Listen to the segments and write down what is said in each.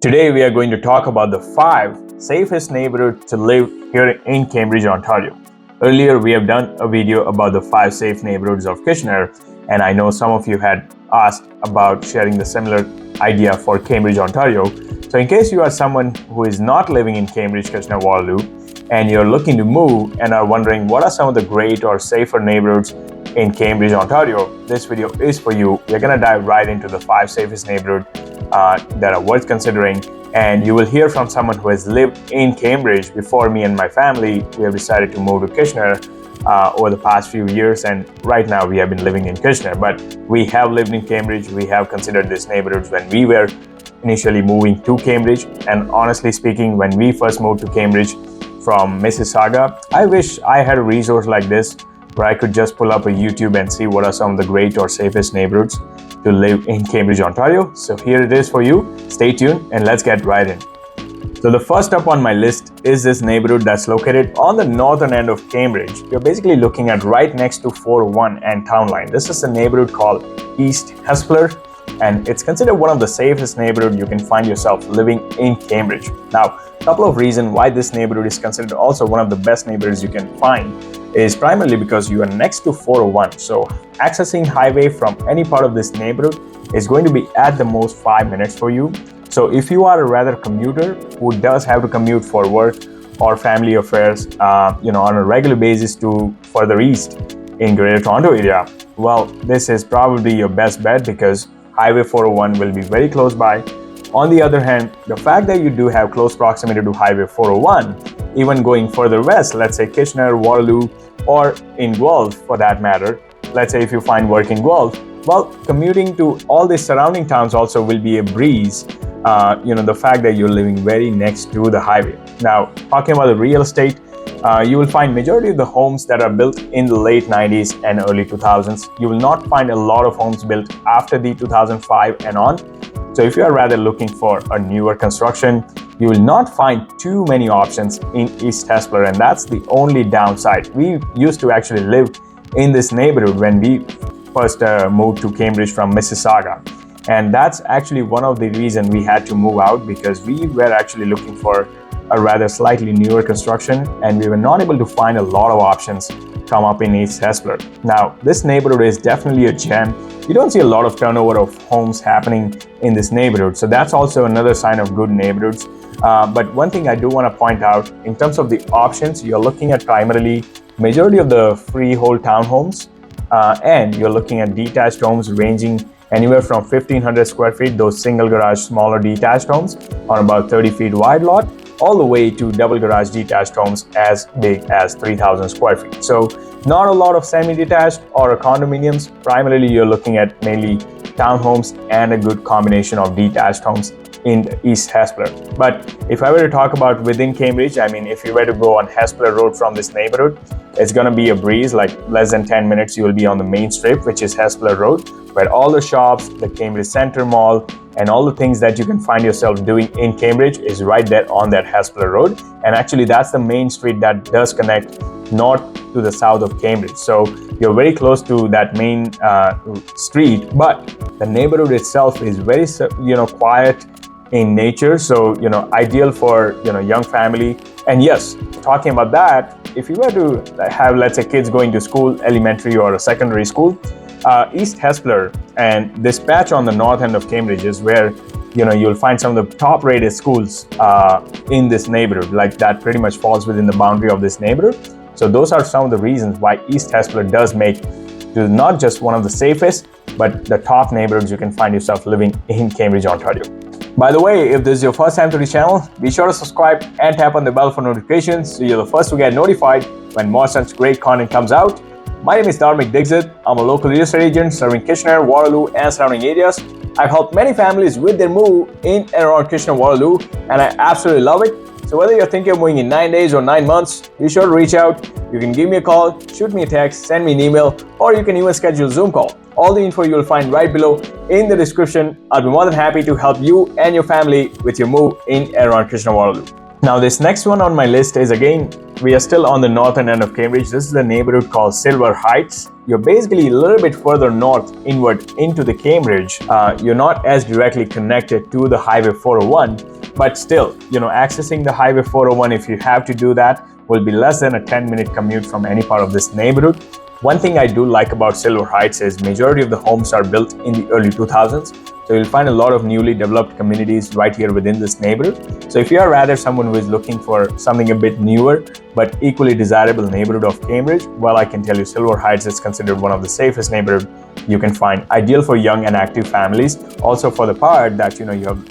Today we are going to talk about the 5 safest neighborhoods to live here in Cambridge, Ontario. Earlier we have done a video about the 5 safe neighborhoods of Kitchener, and I know some of you had asked about sharing the similar idea for Cambridge, Ontario. So in case you are someone who is not living in Cambridge, Kitchener, Waterloo, and you're looking to move and are wondering what are some of the great or safer neighborhoods in Cambridge, Ontario, this video is for you. We're going to dive right into the 5 safest neighborhoods that are worth considering, and you will hear from someone who has lived in Cambridge before me and my family. We have decided to move to Kitchener over the past few years, and right now we have been living in Kitchener, but we have lived in Cambridge. We have considered these neighborhoods when we were initially moving to Cambridge, and honestly speaking, when we first moved to Cambridge from Mississauga, I wish I had a resource like this where I could just pull up a YouTube and see what are some of the great or safest neighborhoods to live in Cambridge, Ontario. So here it is for you. Stay tuned and let's get right in. So the first up on my list is this neighborhood that's located on the northern end of Cambridge. You're basically looking at right next to 401 and Town Line. This is a neighborhood called East Hespeler, and it's considered one of the safest neighborhoods you can find yourself living in Cambridge. Now, a couple of reasons why this neighborhood is considered also one of the best neighborhoods you can find is primarily because you are next to 401. So accessing highway from any part of this neighborhood is going to be at the most 5 minutes for you. So if you are a rather commuter who does have to commute for work or family affairs, on a regular basis to further east in Greater Toronto area, well, this is probably your best bet because Highway 401 will be very close by. On the other hand, the fact that you do have close proximity to Highway 401, even going further west, let's say Kitchener, Waterloo, or in Guelph for that matter, let's say if you find work in Guelph, well, commuting to all the surrounding towns also will be a breeze. The fact that you're living very next to the highway. Now, talking about the real estate, you will find majority of the homes that are built in the late 90s and early 2000s. You will not find a lot of homes built after the 2005 and on. So if you are rather looking for a newer construction, you will not find too many options in East Hespeler, and that's the only downside. We used to actually live in this neighborhood when we first moved to Cambridge from Mississauga. And that's actually one of the reasons we had to move out, because we were actually looking for a rather slightly newer construction and we were not able to find a lot of options come up in East Hespeler. Now, this neighborhood is definitely a gem. You don't see a lot of turnover of homes happening in this neighborhood. So that's also another sign of good neighborhoods. But one thing I do want to point out, in terms of the options, you're looking at primarily majority of the freehold townhomes, and you're looking at detached homes ranging anywhere from 1,500 square feet, those single garage, smaller detached homes on about 30 feet wide lot, all the way to double garage detached homes as big as 3,000 square feet. So not a lot of semi-detached or condominiums. Primarily, you're looking at mainly townhomes and a good combination of detached homes in East Hespeler. But if I were to talk about within Cambridge, if you were to go on Hespeler Road from this neighborhood, it's going to be a breeze. Like less than 10 minutes, you will be on the main strip, which is Hespeler Road, where all the shops, the Cambridge Center Mall, and all the things that you can find yourself doing in Cambridge is right there on that Hespeler Road. And actually, that's the main street that does connect north to the south of Cambridge. So you're very close to that main street, but the neighborhood itself is very, quiet in nature. So, ideal for, young family. And yes, talking about that, if you were to have, let's say, kids going to school, elementary or a secondary school, East Hespeler and this patch on the north end of Cambridge is where you'll find some of the top rated schools in this neighborhood. Like that pretty much falls within the boundary of this neighborhood. So those are some of the reasons why East Hespeler does make to not just one of the safest, but the top neighborhoods you can find yourself living in Cambridge, Ontario. By the way, if this is your first time to the channel, be sure to subscribe and tap on the bell for notifications so you're the first to get notified when more such great content comes out. My name is Dixit. I'm a local real estate agent serving Kitchener, Waterloo, and surrounding areas. I've helped many families with their move in and around Kitchener, Waterloo, and I absolutely love it. So whether you're thinking of moving in 9 days or 9 months, be sure to reach out. You can give me a call, shoot me a text, send me an email, or you can even schedule a Zoom call. All the info you will find right below in the description. I'll be more than happy to help you and your family with your move in and around Kitchener, Waterloo. Now, this next one on my list is, again, we are still on the northern end of Cambridge. This is the neighborhood called Silver Heights. You're basically a little bit further north inward into the Cambridge. You're not as directly connected to the Highway 401, but still, accessing the Highway 401, if you have to do that, will be less than a 10-minute commute from any part of this neighborhood. One thing I do like about Silver Heights is majority of the homes are built in the early 2000s. So you'll find a lot of newly developed communities right here within this neighborhood. So if you are rather someone who is looking for something a bit newer, but equally desirable neighborhood of Cambridge, well, I can tell you Silver Heights is considered one of the safest neighborhoods you can find, ideal for young and active families. Also for the part that,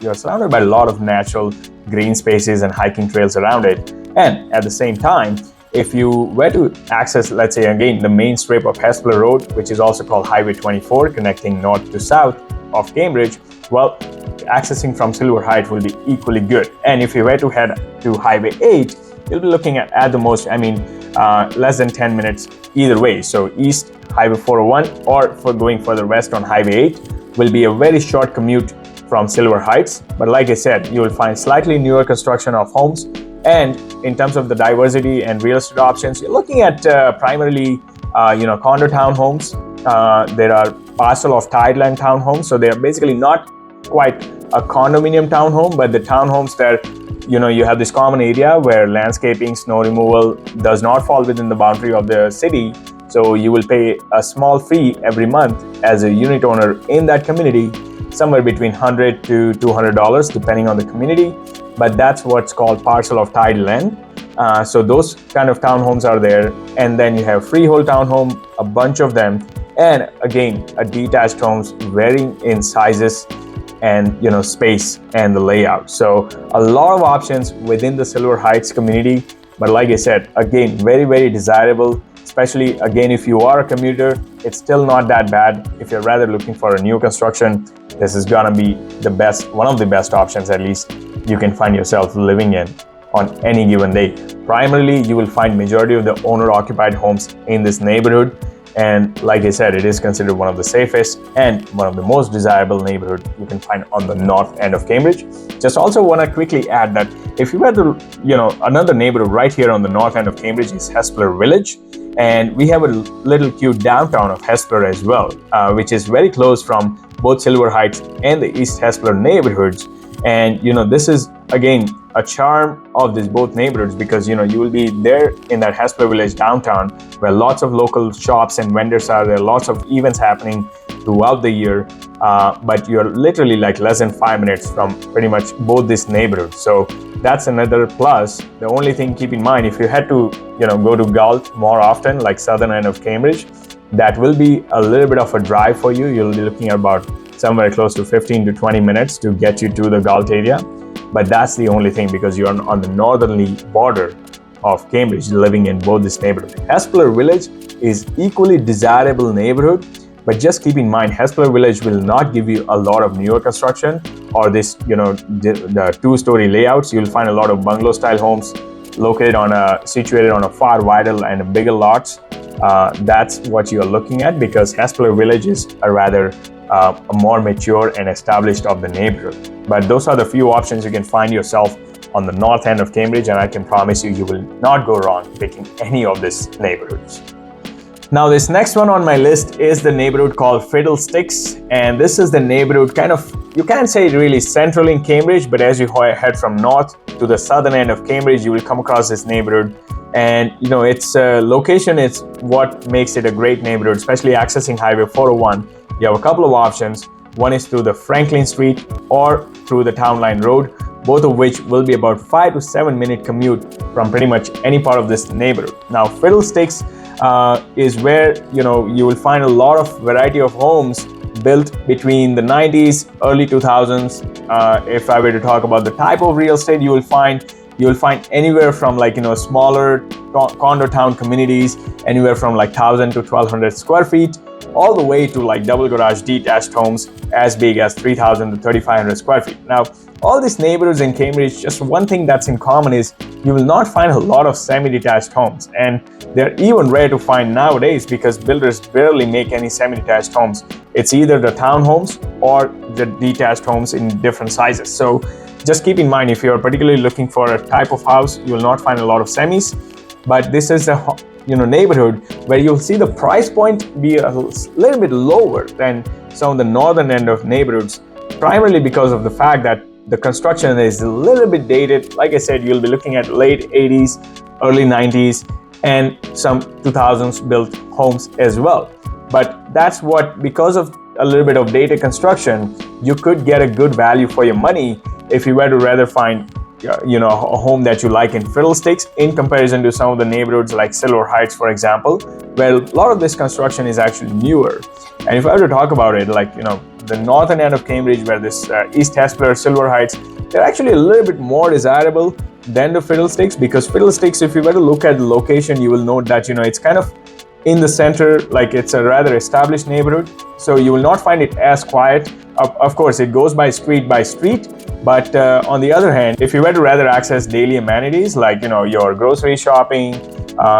you're surrounded by a lot of natural green spaces and hiking trails around it. And at the same time, if you were to access, let's say again, the main strip of Hespeler Road, which is also called Highway 24, connecting north to south of Cambridge, well, accessing from Silver Heights will be equally good. And if you were to head to Highway 8, you'll be looking at the most, less than 10 minutes either way. So east Highway 401 or for going further west on Highway 8 will be a very short commute from Silver Heights. But like I said, you will find slightly newer construction of homes. And in terms of the diversity and real estate options, you're looking at primarily, condo townhomes. There are parcel of tideland townhomes. So they're basically not quite a condominium townhome, but the townhomes that, you have this common area where landscaping, snow removal does not fall within the boundary of the city. So you will pay a small fee every month as a unit owner in that community, somewhere between $100 to $200 depending on the community. But that's what's called parcel of title land. So those kind of townhomes are there. And then you have freehold townhome, a bunch of them. And again, a detached homes varying in sizes and space and the layout. So a lot of options within the Silver Heights community. But like I said, again, very, very desirable. Especially again, if you are a commuter, it's still not that bad. If you're rather looking for a new construction, this is gonna be the best, one of the best options at least you can find yourself living in on any given day. Primarily, you will find majority of the owner-occupied homes in this neighborhood. And like I said, it is considered one of the safest and one of the most desirable neighborhood you can find on the north end of Cambridge. Just also want to quickly add that if you were to, another neighborhood right here on the north end of Cambridge is Hespeler Village. And we have a little cute downtown of Hespeler as well, which is very close from both Silver Heights and the East Hespeler neighborhoods. And this is again a charm of these both neighborhoods because you will be there in that Hespeler Village downtown where lots of local shops and vendors are there, lots of events happening throughout the year, but you're literally like less than 5 minutes from pretty much both these neighborhoods. So that's another plus. The only thing keep in mind, if you had to go to Galt more often, like southern end of Cambridge, that will be a little bit of a drive for you. You'll be looking at about somewhere close to 15 to 20 minutes to get you to the Galt area. But that's the only thing because you're on the northerly border of Cambridge, living in both this neighborhood. Hespeler Village is equally desirable neighborhood, but just keep in mind, Hespeler Village will not give you a lot of newer construction or this, the two-story layouts. You'll find a lot of bungalow-style homes located situated on a far wider and bigger lots. That's what you're looking at because Hespeler Village is a rather a more mature and established of the neighborhood. But those are the few options you can find yourself on the north end of Cambridge, and I can promise you will not go wrong picking any of these neighborhoods. Now, this next one on my list is the neighborhood called Fiddlesticks, and this is the neighborhood kind of, you can't say really central in Cambridge, but as you head from north to the southern end of Cambridge, you will come across this neighborhood. And its location is what makes it a great neighborhood, especially accessing Highway 401. You have a couple of options. One is through the Franklin Street or through the Town Line Road, both of which will be about 5 to 7 minute commute from pretty much any part of this neighborhood. Now, Fiddlesticks is where you will find a lot of variety of homes built between the 90s, early 2000s. If I were to talk about the type of real estate you will find anywhere from smaller condo town communities, anywhere from 1,000 to 1,200 square feet, all the way to double garage detached homes as big as 3,000 to 3,500 square feet. Now, all these neighborhoods in Cambridge, just one thing that's in common is you will not find a lot of semi-detached homes, and they're even rare to find nowadays because builders barely make any semi-detached homes. It's either the townhomes or the detached homes in different sizes. So just keep in mind, if you're particularly looking for a type of house, you will not find a lot of semis, but this is a neighborhood where you'll see the price point be a little bit lower than some of the northern end of neighborhoods, primarily because of the fact that the construction is a little bit dated. Like I said, you'll be looking at late 80s, early 90s, and some 2000s built homes as well. But that's what, because of a little bit of dated construction, you could get a good value for your money if you were to rather find a home that you like in Fiddlesticks, in comparison to some of the neighborhoods like Silver Heights, for example, where a lot of this construction is actually newer. And if I were to talk about it, like the northern end of Cambridge, where this East Hespeler, Silver Heights, they're actually a little bit more desirable than the Fiddlesticks, because Fiddlesticks, if you were to look at the location, you will note that it's kind of in the center, like it's a rather established neighborhood, so you will not find it as quiet. Of course, it goes by street, but on the other hand, if you were to rather access daily amenities like your grocery shopping,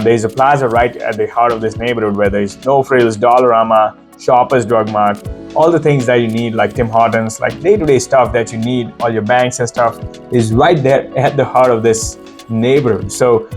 there's a plaza right at the heart of this neighborhood where there's No Frills, Dollarama, Shoppers Drug Mart, all the things that you need, like Tim Hortons, like day-to-day stuff that you need, all your banks and stuff is right there at the heart of this neighborhood. So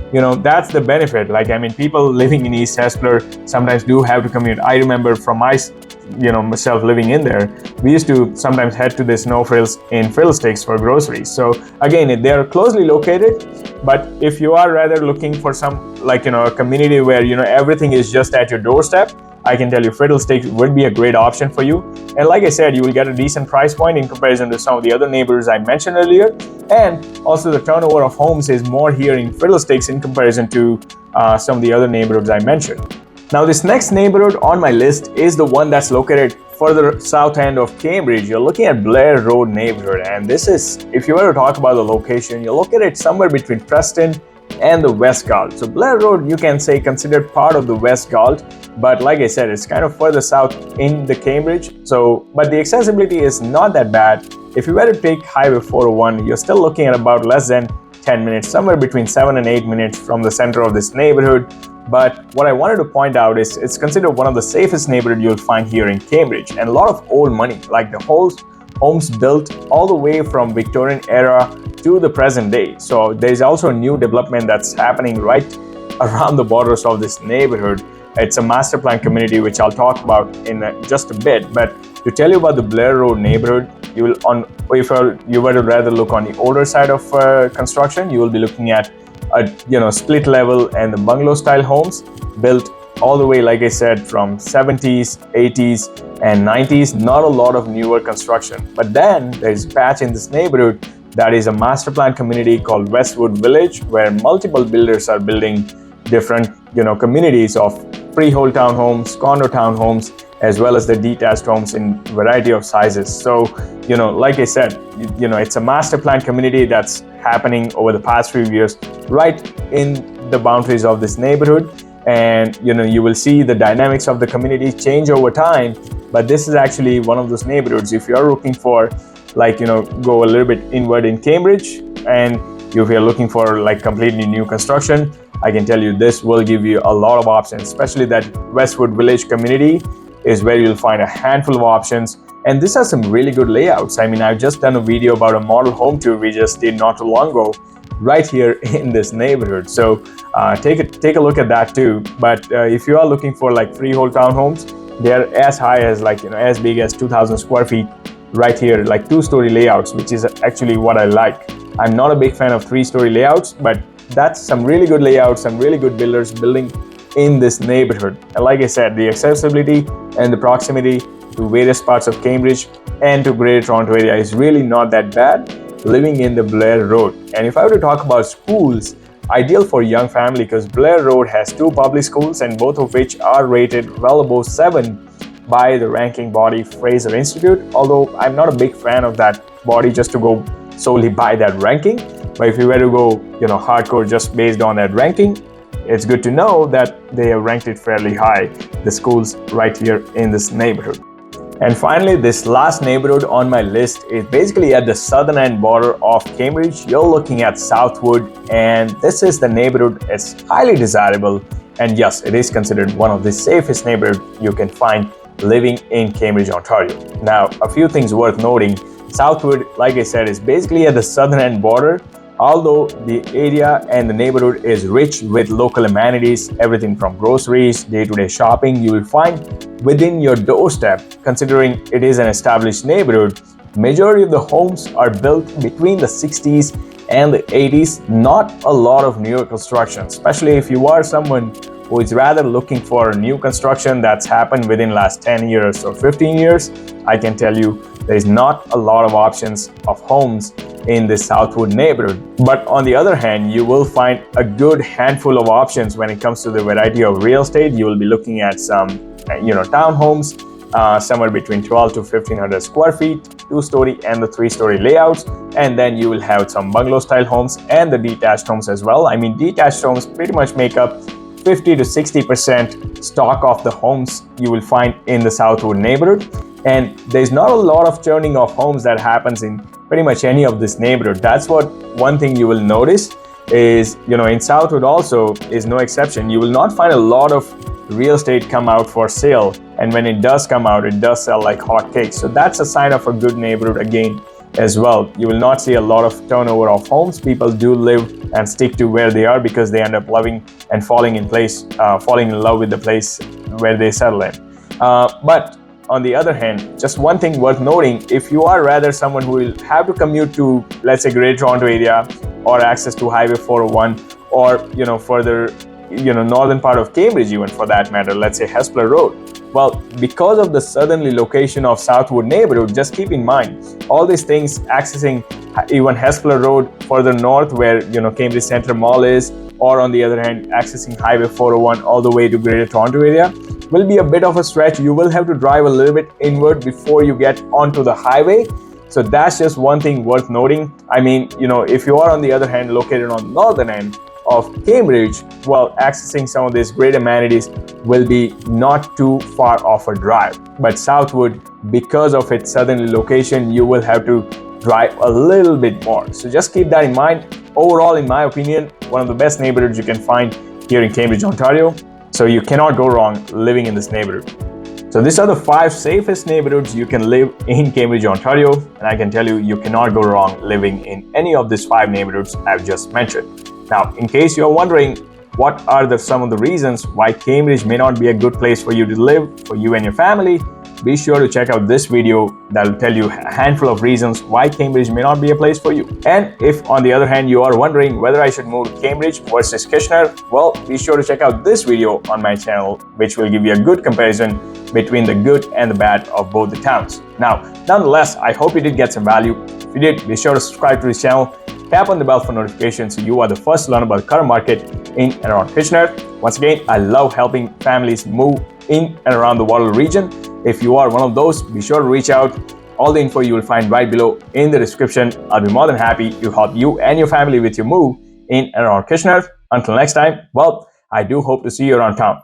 that's the benefit. Like, I mean, people living in East Hespeler sometimes do have to commute. I remember from myself living in there, we used to sometimes head to this No Frills in Fiddlesticks for groceries. So again, they are closely located, but if you are rather looking for some a community where everything is just at your doorstep, I can tell you Fiddlesticks would be a great option for you. And like I said, you will get a decent price point in comparison to some of the other neighborhoods I mentioned earlier. And also the turnover of homes is more here in Fiddlesticks in comparison to some of the other neighborhoods I mentioned. Now, this next neighborhood on my list is the one that's located further south end of Cambridge. You're looking at Blair Road neighborhood, and this is, if you were to talk about the location, you're located somewhere between Preston and the West Galt. So Blair Road, you can say, considered part of the West Galt, but like I said, it's kind of further south in the Cambridge. So, but the accessibility is not that bad. If you were to take Highway 401, you're still looking at about less than 10 minutes, somewhere between 7 and 8 minutes from the center of this neighborhood. But what I wanted to point out is it's considered one of the safest neighborhoods you'll find here in Cambridge, and a lot of old money, like the whole homes built all the way from Victorian era to the present day. So there's also a new development that's happening right around the borders of this neighborhood. It's a master plan community, which I'll talk about in just a bit. But to tell you about the Blair Road neighborhood, if you were to rather look on the older side of construction, you will be looking at split level and the bungalow style homes built all the way, like I said, from 70s, 80s, and 90s. Not a lot of newer construction. But then there's a patch in this neighborhood that is a master plan community called Westwood Village, where multiple builders are building different communities of freehold townhomes, condo townhomes, as well as the detached homes in variety of sizes. So like I said, it's a master plan community that's happening over the past few years right in the boundaries of this neighborhood. And you will see the dynamics of the community change over time. But this is actually one of those neighborhoods, if you're looking for go a little bit inward in Cambridge, and if you're looking for completely new construction, I can tell you this will give you a lot of options. Especially that Westwood Village community is where you'll find a handful of options. And this has some really good layouts. I mean, I've just done a video about a model home tour we just did not too long ago, right here in this neighborhood. So take a look at that too. But if you are looking for freehold townhomes, they're as high as as big as 2,000 square feet right here, two-story layouts, which is actually what I like. I'm not a big fan of three-story layouts, but that's some really good layouts, some really good builders building in this neighborhood. And like I said, the accessibility and the proximity to various parts of Cambridge and to Greater Toronto area is really not that bad living in the Blair Road. And if I were to talk about schools, ideal for young family, because Blair Road has two public schools, and both of which are rated well above 7 by the ranking body Fraser Institute. Although I'm not a big fan of that body just to go solely by that ranking. But if you were to go, hardcore just based on that ranking, it's good to know that they have ranked it fairly high, the schools right here in this neighborhood. And finally, this last neighborhood on my list is basically at the southern end border of Cambridge. You're looking at Southwood, and this is the neighborhood. It's highly desirable, and yes, it is considered one of the safest neighborhoods you can find living in Cambridge, Ontario. Now, a few things worth noting. Southwood, like I said, is basically at the southern end border. Although the area and the neighborhood is rich with local amenities, everything from groceries, day-to-day shopping, you will find within your doorstep. Considering it is an established neighborhood, Majority of the homes are built between the 60s and the 80s. Not a lot of newer construction, especially if you are someone who is rather looking for new construction that's happened within last 10 years or 15 years. I can tell you there is not a lot of options of homes in the Southwood neighborhood. But on the other hand, you will find a good handful of options when it comes to the variety of real estate. You will be looking at some townhomes, somewhere between 12 to 1500 square feet, 2-story and the 3-story layouts, and then you will have some bungalow style homes and the detached homes as well. I mean, detached homes pretty much make up 50 to 60% stock of the homes you will find in the Southwood neighborhood. And there's not a lot of churning of homes that happens in pretty much any of this neighborhood. That's what one thing you will notice is, in Southwood also is no exception. You will not find a lot of real estate come out for sale, and when it does come out, it does sell like hotcakes. So that's a sign of a good neighborhood again as well. You will not see a lot of turnover of homes. People do live and stick to where they are because they end up loving and falling in love with the place where they settle in. But on the other hand, just one thing worth noting, if you are rather someone who will have to commute to, let's say, Greater Toronto area or access to Highway 401 or, further, northern part of Cambridge even for that matter, let's say Hespeler Road. Well, because of the southerly location of Southwood neighborhood, just keep in mind all these things accessing even Hespeler Road further north where, Cambridge Centre Mall is, or on the other hand, accessing Highway 401 all the way to Greater Toronto area will be a bit of a stretch. You will have to drive a little bit inward before you get onto the highway. So that's just one thing worth noting. I mean, if you are on the other hand located on the northern end of Cambridge, well, accessing some of these great amenities will be not too far off a drive. But Southwood, because of its southerly location, you will have to drive a little bit more. So just keep that in mind. Overall, in my opinion, one of the best neighborhoods you can find here in Cambridge, Ontario. So you cannot go wrong living in this neighborhood. So these are the 5 safest neighborhoods you can live in Cambridge, Ontario. And I can tell you, you cannot go wrong living in any of these 5 neighborhoods I've just mentioned. Now, in case you're wondering, what are some of the reasons why Cambridge may not be a good place for you to live, for you and your family? Be sure to check out this video that will tell you a handful of reasons why Cambridge may not be a place for you. And if on the other hand you are wondering whether I should move to Cambridge versus Kitchener, well, be sure to check out this video on my channel, which will give you a good comparison between the good and the bad of both the towns. Now, nonetheless, I hope you did get some value. If you did, be sure to subscribe to this channel, tap on the bell for notifications so you are the first to learn about the current market in and around Kitchener. Once again, I love helping families move in and around the Waterloo region. If you are one of those, be sure to reach out. All the info you will find right below in the description. I'll be more than happy to help you and your family with your move in and around Kitchener. Until next time, well, I do hope to see you around town.